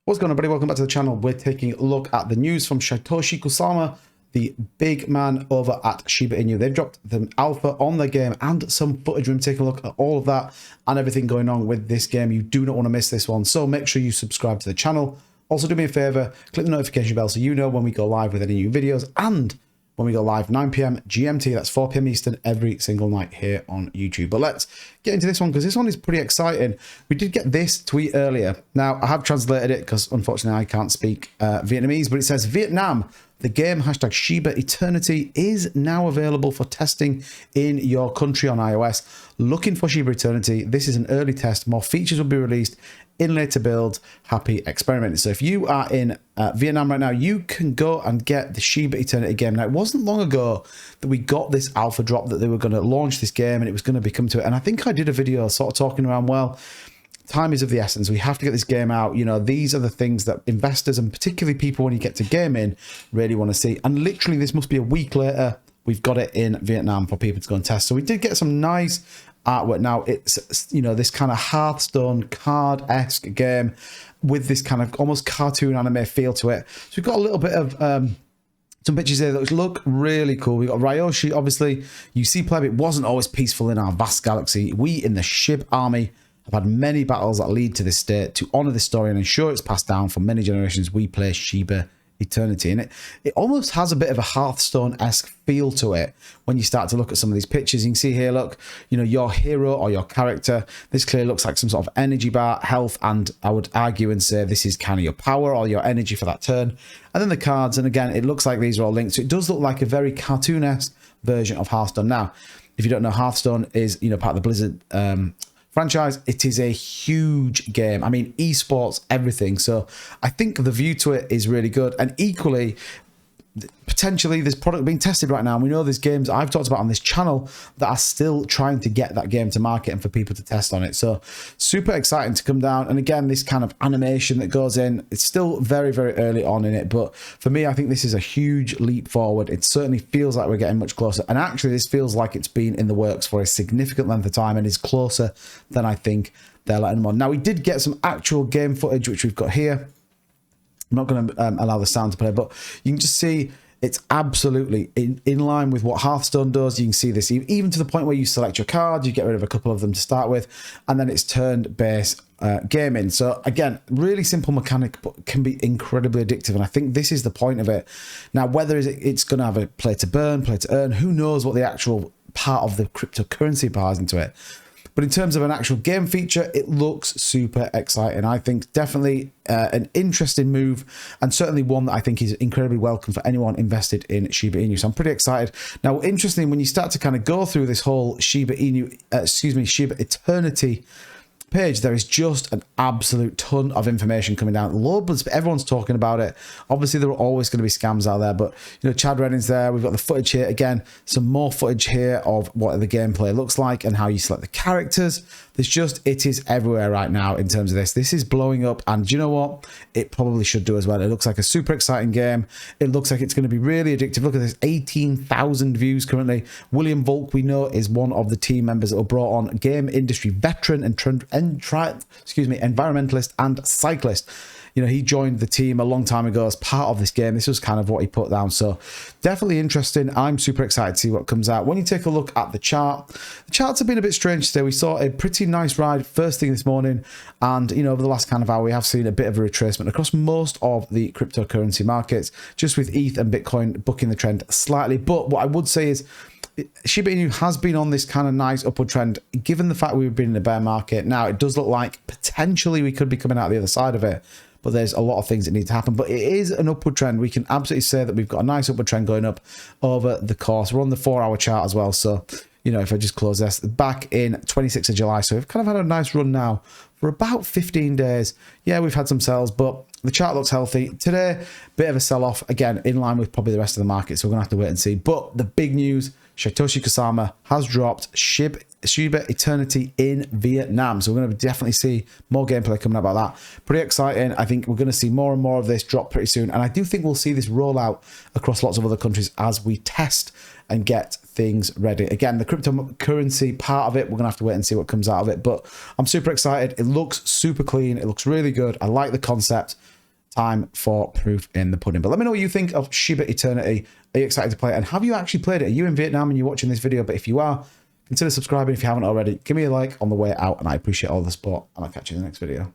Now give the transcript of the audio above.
What's going on, everybody? Welcome back to the channel. We're taking a look at the news from Satoshi Kusama, the big man over at Shiba Inu. They've dropped the alpha on their game and some footage. We're taking a look at all of that and everything going on with this game. You do not want to miss this one, so make sure you subscribe to the channel. Also, do me a favor, click the notification bell so you know when we go live with any new videos and when we go live 9 p.m. GMT, that's 4 p.m. Eastern, every single night here on YouTube. But let's get into this one because this one is pretty exciting. We did get this tweet earlier. Now, I have translated it because unfortunately I can't speak Vietnamese, but it says, Vietnam, the game hashtag Shiba Eternity is now available for testing in your country on iOS. Looking for Shiba Eternity. This is an early test. More features will be released in later build. Happy experimenting. So if you are in Vietnam right now, you can go and get the Shiba Eternity game. Now, it wasn't long ago that we got this alpha drop that they were going to launch this game and it was going to become to it. And I think I did a video sort of talking around, well, time is of the essence. We have to get this game out. You know, these are the things that investors and particularly people when you get to gaming really want to see. And literally this must be a week later, we've got it in Vietnam for people to go and test. So we did get some nice artwork. Now it's, you know, this kind of Hearthstone card-esque game with this kind of almost cartoon anime feel to it. So we've got a little bit of some pictures here that look really cool. We got Ryoshi, obviously. You see, pleb, it wasn't always peaceful in our vast galaxy. We in the Shib army have had many battles that lead to this state. To honor this story and ensure it's passed down for many generations, we play Shiba Eternity. And it almost has a bit of a Hearthstone-esque feel to it when you start to look at some of these pictures. You can see here, look, you know, your hero or your character. This clearly looks like some sort of energy bar, health, and I would argue and say this is kind of your power or your energy for that turn. And then the cards, and again, it looks like these are all linked. So it does look like a very cartoon-esque version of Hearthstone. Now, if you don't know, Hearthstone is, you know, part of the Blizzard franchise. It is a huge game. I mean, esports, everything. So I think the view to it is really good. And equally, potentially this product being tested right now. And we know there's games I've talked about on this channel that are still trying to get that game to market and for people to test on it. So super exciting to come down. And again, this kind of animation that goes in, it's still very, very early on in it. But for me, I think this is a huge leap forward. It certainly feels like we're getting much closer. And actually, this feels like it's been in the works for a significant length of time and is closer than I think they're letting them on. Now, we did get some actual game footage, which we've got here. I'm not going to allow the sound to play, but you can just see it's absolutely in line with what Hearthstone does. You can see this even to the point where you select your cards, you get rid of a couple of them to start with, and then it's turn-based gaming. So again, really simple mechanic, but can be incredibly addictive. And I think this is the point of it. Now, whether it's going to have a play to burn, play to earn, who knows what the actual part of the cryptocurrency part is into it. But in terms of an actual game feature, it looks super exciting. I think definitely an interesting move and certainly one that I think is incredibly welcome for anyone invested in Shiba Inu. So I'm pretty excited. Now, interestingly, when you start to kind of go through this whole Shiba Eternity page, there is just an absolute ton of information coming down. Loads, everyone's talking about it. Obviously, there are always going to be scams out there, but you know, Chad Redding's there. We've got the footage here again. Some more footage here of what the gameplay looks like and how you select the characters. There's just, it is everywhere right now in terms of this. This is blowing up, and you know what? It probably should do as well. It looks like a super exciting game. It looks like it's going to be really addictive. Look at this, 18,000 views currently. William Volk, we know, is one of the team members that were brought on, game industry veteran and environmentalist and cyclist. You know, he joined the team a long time ago as part of this game. This was kind of what he put down. So definitely interesting. I'm super excited to see what comes out. When you take a look at the chart, the charts have been a bit strange today. We saw a pretty nice ride first thing this morning. And, you know, over the last kind of hour, we have seen a bit of a retracement across most of the cryptocurrency markets, just with ETH and Bitcoin bucking the trend slightly. But what I would say is, Shiba Inu has been on this kind of nice upward trend, given the fact we've been in a bear market. Now, it does look like potentially we could be coming out the other side of it, but there's a lot of things that need to happen. But it is an upward trend. We can absolutely say that we've got a nice upward trend going up over the course. We're on the 4-hour chart as well. So, you know, if I just close this, back in 26th of July. So we've kind of had a nice run now for about 15 days. Yeah, we've had some sells, but the chart looks healthy. Today, bit of a sell-off, again, in line with probably the rest of the market. So we're going to have to wait and see. But the big news, Satoshi Kusama has dropped Shiba Eternity in Vietnam. So we're going to definitely see more gameplay coming up about that. Pretty exciting. I think we're going to see more and more of this drop pretty soon. And I do think we'll see this roll out across lots of other countries as we test and get things ready. Again, the cryptocurrency part of it, we're going to have to wait and see what comes out of it. But I'm super excited. It looks super clean. It looks really good. I like the concept. time for proof in the pudding. But let me know what you think of Shiba Eternity. Are you excited to play it? And have you actually played it? Are you in Vietnam and you're watching this video? But if you are, consider subscribing if you haven't already. Give me a like on the way out, and I appreciate all the support, and I'll catch you in the next video.